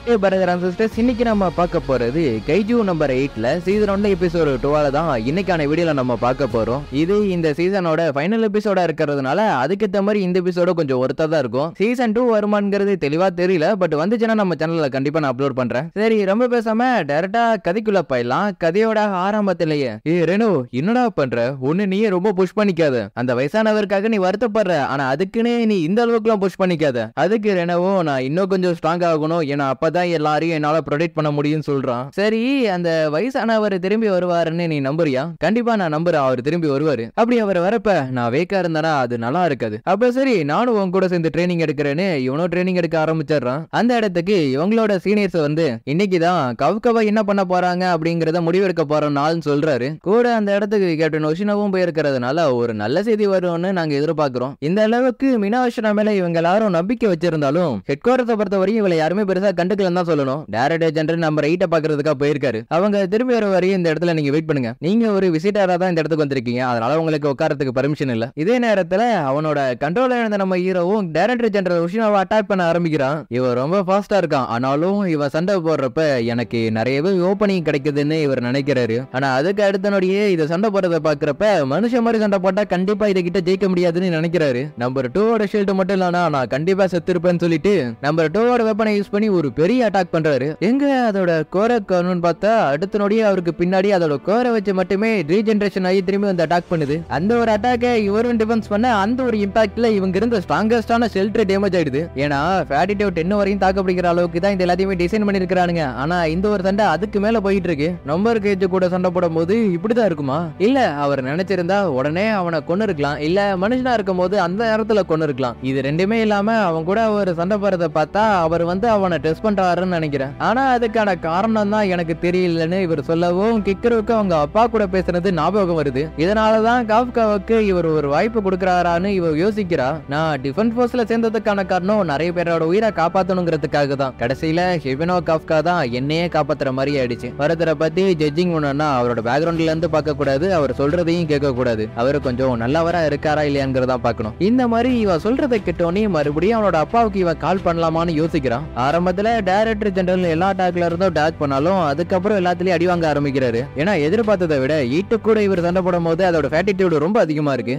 Brother and sisters, இன்னைக்கு நம்ம பார்க்க போறது கைஜூ நம்பர் 8ல சீசன் 1 எபிசோட் 2 தான் இன்னைக்கான வீடியோல நம்ம பார்க்க போறோம். இது இந்த சீசனோட ஃபைனல் எபிசோடா இருக்கிறதுனால அதுக்கேற்ற மாதிரி இந்த எபிசோட கொஞ்சம் ஒருத்தா தான் இருக்கும். சீசன் 2 வருமானங்கிறது தெளிவா தெரியல, பட் வந்துச்சுன்னா நம்ம சேனல்ல கண்டிப்பா நான் அப்லோட் பண்றேன். சரி, ரொம்ப பேசாம டைரக்டா கதைக்குள்ள போயிடலாம். கதையோட ஆரம்பத்திலேயே ரெனோ என்னடா பண்ற, ஒண்ணு நீயே ரொம்ப புஷ் பண்ணிக்காத, அந்த வயசானவருக்காக நீ வருத்தப்படுற, ஆனா அதுக்குன்னு நீ இந்த அளவுக்குலாம் புஷ் பண்ணிக்காத. அதுக்கு ரெனவோ நான் இன்னும் கொஞ்சம் ஸ்ட்ராங் ஆகணும், ஏன்னா அப்பதான் எல்லாரையும் என்னால ப்ரொடெக்ட் பண்ண முடியும்னு சொல்றான். சரி, அந்த வயசானவர் திரும்பி வருவாருன்னு நீ நம்புறியா? கண்டிப்பா நான் நம்புறேன், அவர் திரும்பி வருவாரு. அப்படி அவர் வரப்ப நான் வேக்கா இருந்தானா அது நல்லா இருக்காது. அப்ப சரி, நானும் உன் கூட சேர்ந்து ட்ரைனிங் எடுக்கிறேன்னு இவனும் ட்ரைனிங் எடுக்க ஆரம்பிச்சிடறான். அந்த இடத்துக்கு இவங்களோட சீனியர்ஸ் வந்து இன்னைக்குதான் கவுகவா என்ன பண்ண போறாங்க அப்படிங்கறத முடிவெடுக்க போற நாள்னு சொல்றாரு. கூட அந்த இடத்துக்கு கேப்டன் ஒஷினோவும் போயிருக்கிறதுனால ஒரு நல்ல செய்தி வரும்னு நாங்க எதிர்பார்க்கிறோம். இந்த அளவுக்கு மினாஷனா மேல இவங்க எல்லாரும் நம்பிக்கை வச்சிருந்தாலும் ஹெட் குவார்டர்ஸை பொறுத்த வரையும் இவளை யாருமே பெருசா கண்டுக்கல தான் சொல்லணும். டைரக்டர் ஜெனரல் நம்பர் 8 பாக்குறதுக்காக போயிருக்காரு. அவங்க திரும்பி வர வரையும் இந்த இடத்துல நீங்க வெயிட் பண்ணுங்க. நீங்க ஒரு விசிட்டரா தான் இந்த இடத்துக்கு வந்திருக்கீங்க, அதனால உங்களுக்கு உட்காரத்துக்கு பர்மிஷன் இல்ல. இதே நேரத்துல அவனோட கண்ட்ரோல்ல இருந்த நம்ம ஹீரோவும் டைரக்டர் ஜெனரல் உஷினோவை அட்டாக் பண்ண ஆரம்பிக்கிறான். இவன் ரொம்ப ஃபாஸ்டா இருக்கான், ஆனாலும் இவன் சண்டை போடுறப்ப எனக்கு நிறையவே ஓப்பனிங் கிடைக்குதுன்னு இவர் நினைக்கிறாரு. ஆனா அதுக்கு அடுத்த நொடியே இதை சண்டை போடுறத பாக்குறப்ப மனுஷன் மாதிரி சண்டை போட்டா கண்டிப்பா இதை கிட்ட ஜெயிக்க முடியாதுன்னு நினைக்கிறாரு. நம்பர் 2 ஷீல்டு மட்டும் இல்லனா நான் கண்டிப்பா செத்து இருப்பேன்னு சொல்லிட்டு நம்பர் 2 வெப்பனை யூஸ் பண்ணி ஒரு பெரிய அட்டாக் பண்றாரு. எங்க அதோட கோரை காணும்னு பார்த்தா அடுத்த நொடியே அவருக்கு பின்னாடி அதோட கோரை வச்சு மட்டுமே ரீஜெனரேஷன் ஆகி திரும்பி வந்து அட்டாக் பண்ணுது. அந்த ஒரு அட்டாக்கை இவரும் டிஃபென்ஸ் பண்ண அந்த ஒரு இம்பாக்ட்ல இவங்க இருந்த ஸ்ட்ராங்கஸ்டான ஷெல்டர் டேமேஜ் ஆயிடுது. ஏன்னா ஃபேட்டிடியூட் 10 வரையும் தாக்க பிடிக்கிற அளவுக்கு தான் இந்த எல்லாத்தையுமே டிசைன் பண்ணிருக்கானுங்க. ஆனா இந்த ஒரு சண்டை அதுக்கு மேல போயிட்டு இருக்கு. நம்பர் கேஜ் கூட சண்டை போடும் போது இப்படிதான் இருக்குமா? இல்ல அவர் நினைச்சிருந்தா உடனே அவனை கொன்னு இருக்கலாம், இல்ல மனுஷனா இருக்கும் போது அந்த நேரத்துல கொன்னு இருக்கலாம். இது ரெண்டுமே இல்லாம அவன் கூட ஒரு சண்டை போறத பார்த்தா அவர் வந்து அவனை டெஸ்ட் பண்றாருன்னு நினைக்கிறேன். ஆனா அதுக்கான காரணம் தான் எனக்கு தெரியலன்னு இவர் சொல்லவும் கிக்கருக்கு அவங்க அப்பா கூட பேசுறது ஞாபகம் வருது. இதனாலதான் காஃப்காவுக்கு இவர் ஒரு வாய்ப்பு கொடுக்கறாரான்னு இவர் யோசிக்கிறா. நான் டிஃபென்ஸ் போர்ஸ்ல சேர்ந்ததுக்கான காரணம் நிறைய பேரோட உயிரை காப்பாத்தணுங்கிறதுக்காக தான். கடைசியில ஹெவினோ காஃப்கா தான் என்னையே காப்பாத்துற மாதிரி ஆயிடுச்சு. ஒருத்தரை பத்தி ஜட்ஜிங் பண்ணா அவரோட பேக்ரவுண்ட்ல இருந்து பார்க்க கூடாது, அவர் சொல்றதையும் கேட்க கூடாது, அவரு கொஞ்சம் நல்லவரா இருக்காரா இல்லையாங்கிறதா பார்க்கணும். இந்த மாதிரி இவ சொல்றதை கேட்டோன்னே மறுபடியும் அவனோட அப்பாவுக்கு இவன் கால் பண்ணலாமான்னு யோசிக்கிறான். ஆரம்பத்துல டைரக்டர் ஜெனரல் எல்லா அட்டாக்ல இருந்தும் டாக் பண்ணாலும் அதுக்கப்புறம் எல்லாத்துலயும் அடி வாங்க ஆரம்பிக்கிறாரு. ஏன்னா எதிர்பார்த்ததை விட ஈட்டு கூட இவர் சண்டை போடும் போது அதோட ஃபேட்டிடியூட் ரொம்ப அதிகமா இருக்கு.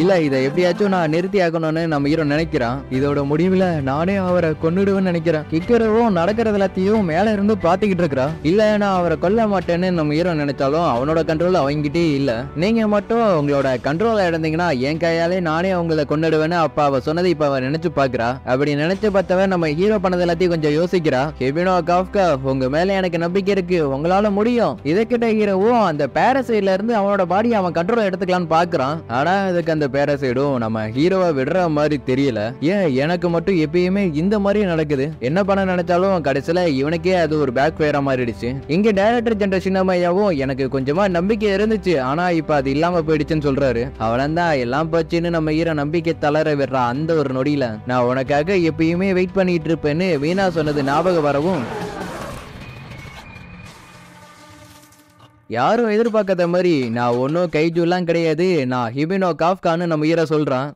இல்ல இதை எப்படியாச்சும் நான் நிறுத்தி ஆகணும்னு நம்ம ஹீரோ நினைக்கிறான். இதோட முடிவுல நானே அவரை கொன்னுடுவேன்னு நினைக்கிறேன். கிக்கரவும் நடக்கிறது எல்லாத்தையும் மேல இருந்து பாத்துக்கிட்டு இருக்கிறா. இல்ல நான் அவரை கொல்ல மாட்டேன்னு நம்ம ஹீரோ நினைச்சாலும் அவனோட கண்ட்ரோல் அவங்கிட்டே இல்ல. நீங்க மட்டும் உங்களோட கண்ட்ரோல இருந்தீங்கன்னா என் கையாலே நானே உங்களை கொன்னுடுவேன்னு அப்ப அவ சொன்னதை இப்ப அவ நினைச்சு பாக்குறா. அப்படி நினைச்சு பார்த்தவன் நம்ம ஹீரோ பண்ணது எல்லாத்தையும் கொஞ்சம் யோசிக்கிறா. ஹெவினோ காஃப்கா, உங்க மேல எனக்கு நம்பிக்கை இருக்கு, உங்களால முடியும். இதற்கிட்ட ஹீரோவும் அந்த பாரசைட்ல இருந்து அவனோட பாடி அவன் கண்ட்ரோல் எடுத்துக்கலான்னு பாக்குறான். ஆனா அதுக்கு அந்த பேரசைடும் நம்ம ஹீரோவை விடுற மாதிரி தெரியல. ஏன் எனக்கு மட்டும் எப்பயுமே இந்த மாதிரி நடக்குது? என்ன பண்ண நினைச்சாலும் கடைசியில இவனுக்கே அது ஒரு பேக் ஃபயரா மாறிடுச்சு. இங்க டைரக்டர் ஜெனரல் சின்னமையாவும் எனக்கு கொஞ்சமா நம்பிக்கை இருந்துச்சு, ஆனா இப்ப அது இல்லாம போயிடுச்சுன்னு சொல்றாரு. அவனந்தான் எல்லாம் போச்சுன்னு நம்ம ஹீரோ நம்பிக்கை தளர விடுறா. அந்த ஒரு நொடியில நான் உனக்காக எப்பயுமே வெயிட் பண்ணிட்டு இருப்பேன்னு வீணா சொன்னது ஞாபகம் வரவும் யாரும் எதிர்பார்க்காத மாதிரி நான் ஒன்னும் கைஜூலாம் கிடையாது, நான் ஹிபினோ காஃப்கான்னு நம்ம ஹீரோ சொல்றான்.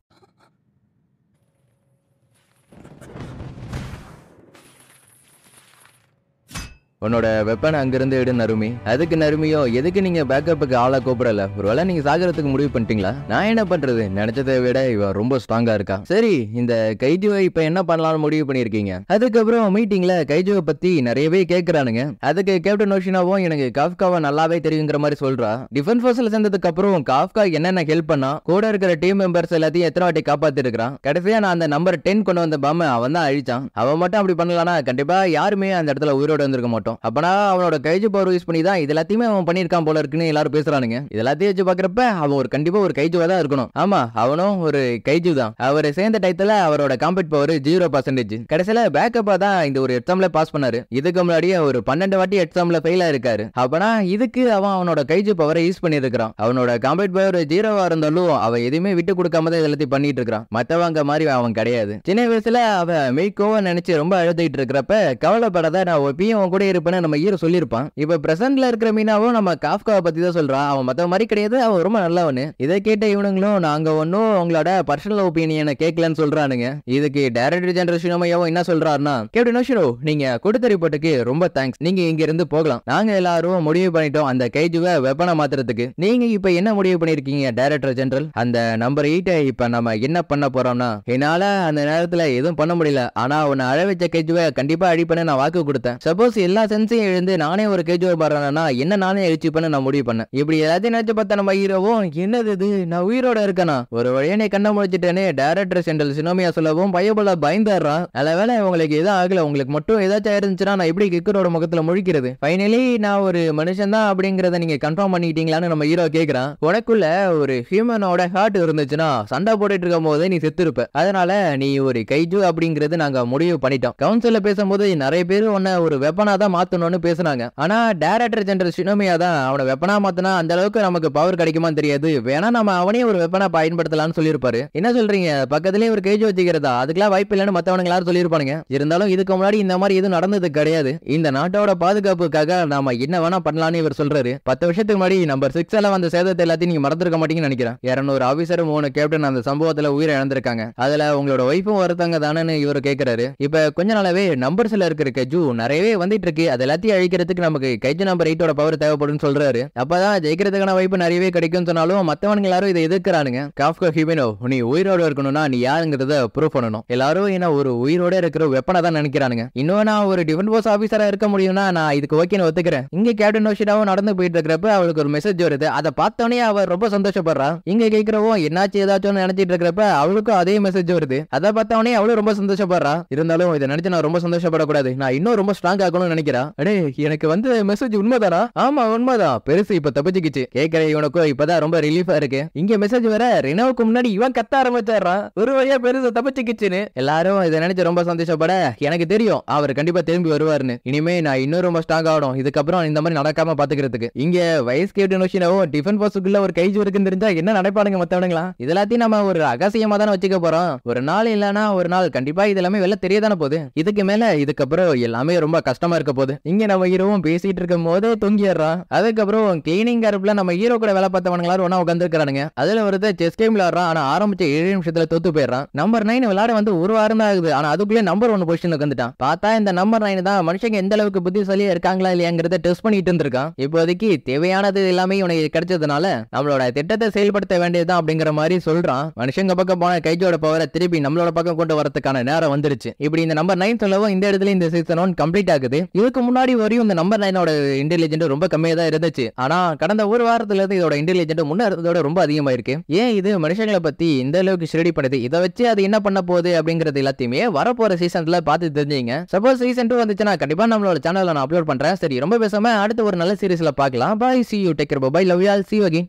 உன்னோட வெப்பன் அங்கிருந்து எடு நருமி. அதுக்கு நருமியோ எதுக்கு நீங்க பேக்கப்புக்கு ஆளா கூப்பிடல, ஒருவேளை நீங்க சாகரத்துக்கு முடிவு பண்ணிட்டீங்களா? நான் என்ன பண்றது, நினைச்சதை விட இவ ரொம்ப ஸ்ட்ராங்கா இருக்கா. சரி, இந்த கைஜுவை இப்ப என்ன பண்ணலாம்னு முடிவு பண்ணிருக்கீங்க? அதுக்கப்புறம் மீட்டிங்ல கைஜுவை பத்தி நிறையவே கேட்கறானுங்க. அதுக்கு கேப்டன் ஓஷினாவும் எனக்கு காஃப்காவை நல்லாவே தெரியுங்கிற மாதிரி சொல்றா. டிஃபென்ஸ் போர்ஸ்ல சேர்ந்ததுக்கு அப்புறம் காஃப்கா என்னென்ன ஹெல்ப் பண்ணா, கூட இருக்கிற டீம் மெம்பர்ஸ் எல்லாத்தையும் எத்தனை வாட்டி காப்பாத்தி இருக்கிறான். கடைசியா நான் அந்த நம்பர் 10 கொண்டு வந்த பாம அவன் தான் அழிச்சான். அவன் மட்டும் அப்படி பண்ணலாம்னா கண்டிப்பா யாருமே அந்த இடத்துல உயிரோட வந்திருக்க மாட்டோம். அப்பனா அவனோட கைஜு பவர் யூஸ் பண்ணி தான் இது எல்லாத்தையுமே அவன் பண்ணிருக்கான் போல இருக்குன்னு எல்லாரும் பேசுறானுங்க. இதெல்லாத்தையும் வச்சு பாக்குறப்ப அவன் ஒரு கண்டிப்பா ஒரு கைஜுவா தான் இருக்கணும். ஆமா, அவனும் ஒரு கைஜு தான். அவர் சேர்ந்த டைத்துல அவரோட காம்பேட் பவர் 0%. கடைசியில பேக்கப்பா தான் இந்த ஒரு எக்ஸாம்ல பாஸ் பண்ணாரு. இதுக்கு முன்னாடியே ஒரு 12 வாட்டி எக்ஸாம்ல ஃபெயில் ஆயிருக்காரு. அப்பனா இதுக்கு அவன் அவனோட கைஜு பவரை யூஸ் பண்ணிருக்கான். அவனோட காம்பேட் பவர் 0வா இருந்தாலும் அவன் எதுவுமே விட்டு கொடுக்காம தான் எல்லாத்தையும் பண்ணிட்டு இருக்கான். மத்தவங்க மாதிரி அவன் கிடையாது. சின்ன வயசுல அவன் மெய்கோவ நினைச்சு ரொம்ப அழுத்திட்டு இருக்கிறப்ப கவலைப்படாத, நான் எப்பயும் அவன் கூட இருப்பேன்னு நம்ம ஹீரோ சொல்லியிருப்பான். இப்ப பிரசன்ட்ல இருக்கிற மீனாவும் நம்ம காஃப்காவை பத்தி தான் சொல்றான். அவன் மத்த மாதிரி கிடையாது, அவன் ரொம்ப நல்லவனு. இதை கேட்ட இவனுங்களும் நாங்க ஒன்னும் உங்களோட பர்சனல் ஒப்பீனியனை கேட்கலன்னு சொல்றானுங்க. இதுக்கு டைரக்டர் ஜெனரல் ஷினோமியாவும் என்ன சொல்றாருன்னா, கேப்டன் ஓஷிரோ நீங்க கொடுத்த ரிப்போர்ட்டுக்கு ரொம்ப தேங்க்ஸ். நீங்க இங்க இருந்து போகலாம். நாங்க எல்லாரும் முடிவு பண்ணிட்டோம் அந்த கைஜுவை வெப்பனை மாத்துறதுக்கு. நீங்க இப்ப என்ன முடிவு பண்ணிருக்கீங்க டைரக்டர் ஜெனரல்? அந்த நம்பர் 8 இப்ப நம்ம என்ன பண்ண போறோம்னா, என்னால அந்த நேரத்துல எதுவும் பண்ண முடியல. ஆனா உன்னை அழ வச்ச கைஜுவை கண்டிப்பா அழிப்பேன்னு நான் வாக்கு கொடுத்தேன். சப்போஸ் எல்லா சென்ஸையும் எழுந்து நானே ஒரு கைஜுவை பாடுறேன்னா என்ன நானே அழிச்சுப்பேன்னு நான் முடிவு பண்ணேன். இப்படி எல்லாத்தையும் நினைச்சு பார்த்தா நம்ம ஹீரோவும் என்னது இது நான் உயிரோட இருக்கேனா, ஒரு வழியனே கண்ண முடிச்சிட்டேனே டைரக்டர் ஜெனரல் ஷினோமியா சொல்லவும் பயபல பயந்தாடுறான். நல்லவேளை உங்களுக்கு எதுவும் ஆகல, உங்களுக்கு மட்டும் ஏதாச்சும் ஆயிருந்துச்சுன்னா நான் எப்படி கிக்கரோட முகத்துல முழிக்கிறது? ஃபைனலி நான் ஒரு மனுஷன் தான் அப்படிங்கறத நீங்க கன்ஃபார்ம் பண்ணிட்டீங்களான்னு நம்ம ஹீரோ கேக்குறான். உனக்குள்ள ஒரு ஹியூமனோட ஹார்ட் இருந்துச்சுன்னா சண்டை போட்டுட்டு இருக்கும் போதே நீ செத்து இருப்ப. அதனால நீ ஒரு கைஜு அப்படிங்கறது நாங்க முடிவு பண்ணிட்டோம். கவுன்சில்ல பேசும்போது நிறைய பேர் உன்னை ஒரு வெப்பனா தான் மாத்தணும்னு பேசுனாங்க. ஆனா டைரக்டர் ஜெனரல் ஷினோமியா தான் அவனை வெப்பனா மாத்தினா அந்த அளவுக்கு நமக்கு பவர் கிடைக்குமான்னு தெரியாது, வேணா நம்ம அவனே ஒரு வெப்பனா பயன்படுத்தலாம்னு சொல்லியிருப்பாரு. என்ன சொல்றீங்க? பக்கத்திலேயே ஒரு கேஜ் வச்சுக்கிறதா? அதுக்கெல்லாம் வாய்ப்பு இல்லைன்னு மத்தவனுங்க எல்லாரும் சொல்லியிருப்பானுங்க. இருந்தாலும் இதுக்கு முன்னாடி இந்த மாதிரி எதுவும் நடந்தது கிடையாது. இந்த நாட்டோட பாதுகாப்புக்காக நாம என்ன வேணா பண்ணலாம்னு இவர் சொல்றாரு. 10 வருஷத்துக்கு முன்னாடி நம்பர் 6 எல்லாம் வந்த சேதத்தை எல்லாத்தையும் நீங்க மறந்துருக்க மாட்டீங்கன்னு நினைக்கிறேன். 200 ஆபீசரும் 3 கேப்டன் அந்த சம்பவத்துல உயிரை இழந்திருக்காங்க. அதுல உங்களோட ஒய்ஃபும் ஒருத்தங்க தானேன்னு இவர் கேட்கிறாரு. இப்ப கொஞ்ச நாளாவே நம்பர்ஸ்ல இருக்கிற கைஜு நிறையவே வந்துட்டு இருக்கு. அது எல்லாத்தையும் அழிக்கிறதுக்கு நமக்கு கைஜு நம்பர் 8 பவர் தேவைப்படும் சொல்றாரு. அப்பதான் ஜெயிக்கிறதுக்கான வாய்ப்பு நிறையவே கிடைக்கும் சொன்னாலும் மத்தவங்க எல்லாரும் இதை எதிர்க்கிறானுங்க. காஃப்கா ஹியூமனோ நீ உயிரோட இருக்கணும்னா நீ யாருங்கிறத ப்ரூவ் பண்ணணும். எல்லாரும் என்ன ஒரு உயிரோட இருக்கிற வெப்பனை தான் நினைக்கிறானுங்க. இன்னும் நான் ஒரு டிஃபென்ஸ் ஃபோர்ஸ் ஆபீசரா இருக்க முடியும்னா நான் இதுக்கு ஓகேன்னு ஒத்துக்கிறேன். இங்க கேப்டன் ஓஷிடாவும் நடந்து போயிட்டு இருக்கிறப்ப அவளுக்கு ஒரு மெசேஜ் வருது. அதை பார்த்தோன்னே அவ ரொம்ப சந்தோஷப்படுறா. இங்க கேட்கிறவோ என்னாச்சு ஏதாச்சும் நினைச்சிட்டு இருக்கிறப்ப அவளுக்கும் அதே மெசேஜ் வருது. அதை பார்த்தவனே அவளும் ரொம்ப சந்தோஷப்படுறா. இருந்தாலும் இதை நினைச்சு நான் ரொம்ப சந்தோஷப்படக்கூடாது, நான் இன்னும் ரொம்ப ஸ்ட்ராங் ஆகணும்னு நினைக்கிறேன். அடே எனக்கு வந்து மெசேஜ் உண்மைதானா? ஆமா உண்மைதான், பெருசு இப்ப தப்பிச்சுக்கிச்சு. கேட்கிற இவனுக்கும் இப்பதான் ரொம்ப ரிலீஃபா இருக்கு. இங்க மெசேஜ் வர ரெனோவுக்கு முன்னாடி இவன் கத்த ஆரம்பிச்சாரான், ஒரு வழியா பெருசு தப்பிச்சுக்கிச்சுன்னு. எல்லாரும் இதை நினைச்சு ரொம்ப சந்தோஷப்பட எனக்கு தெரியும் அவர் கண்டிப்பா திரும்பி வருவாருன்னு. இனிமே நான் இன்னும் ரொம்ப ஸ்ட்ராங் ஆகணும் இதுக்கப்புறம் இந்த மாதிரி நடக்காம பாத்துக்கிறதுக்கு. இங்க வைஸ் கேப்டன் ஓஷினோவும் டிஃபென்ஸ் ஃபோர்ஸுக்குள்ள ஒரு கைஜு இருக்குன்னு தெரிஞ்சா என்ன நினைப்பானுங்க மத்தவனுங்களா? இதெல்லாத்தையும் நம்ம ஒரு ரகசியமா தானே வச்சுக்க போறோம். ஒரு நாள் இல்லனா ஒரு நாள் கண்டிப்பா இது எல்லாமே வெளில தெரியதானே போகுது. இதுக்கு மேல இதுக்கப்புறம் எல்லாமே ரொம்ப கஷ்டமா இருக்க போகுது. இங்க நம்ம ஹீரோவும் பேசிட்டு இருக்கும் போதே தொங்கிடுறான். அதுக்கப்புறம் கிளீனிங் கருப்புல நம்ம ஹீரோ கூட வேலை பார்த்தவனுங்களாரும் ஒன்னா உட்கார்ந்து இருக்கானுங்க. அதுல ஒருத்தர் செஸ் கேம் விளையாடுறான். ஆனா ஆரம்பிச்ச 7 நிமிஷத்துல தோத்து போயிடுறான். நம்பர் 9 விளையாட வந்து ஒரு வாரம் தான் ஆகுது. ஆனா அதுக்குள்ளே நம்பர் 1 பொசிஷன் உட்காந்துட்டான். பார்த்தா இந்த நம்பர் 9 தான் மனுஷங்க எந்த அளவுக்கு புத்திசாலியா இருக்காங்களா இல்லையாங்கிறத டெஸ்ட் பண்ணிட்டு இருந்திருக்கான். இப்போதைக்கு தேவையானது எல்லாமே உனக்கு கிடைச்சதுனால நம்மளோட திட்டத்தை செயல்படுத்த வேண்டியதுதான் அப்படிங்கிற மாதிரி சொல்றான். மனுஷங்க பக்கம் போன கைஜோட பவரை திருப்பி நம்மளோட பக்கம் கொண்டு வரதுக்கான நேரம் வந்துருச்சு. இப்படி இந்த நம்பர் 9 சொல்லவும் இந்த இடத்துல இந்த சீசன் 1 கம்ப்ளீட் ஆகுது. இதுக்கு முன்னாடி வரையும் இந்த நம்பர் 9 இன்டெலிஜென்ட் ரொம்ப கம்மியா தான் இருந்துச்சு. ஆனா கடந்த ஒரு வாரத்துல இருந்து இதோட இன்டெலிஜென்ட் முன்ன இருந்ததோட ரொம்ப அதிகமா இருக்கு. ஏன் இது மனுஷங்களை பத்தி இந்த அளவுக்கு ஸ்டடி பண்ணுது, இதை வச்சு அது என்ன பண்ண போகுது அப்படிங்கறது எல்லாத்தையுமே வரப்போற சீசன்ல பார்த்து தெரிஞ்சுங்க. சப்போஸ் சீசன் 2 வந்துச்சுன்னா கண்டிப்பா நம்மளோட சேனல்ல நான் அப்லோட் பண்றேன். சரி ரொம்ப பேசாம அடுத்த ஒரு நல்ல சீரிஸ்ல பார்க்கலாம். Bye, see you, take care, bye, love you all, see you again.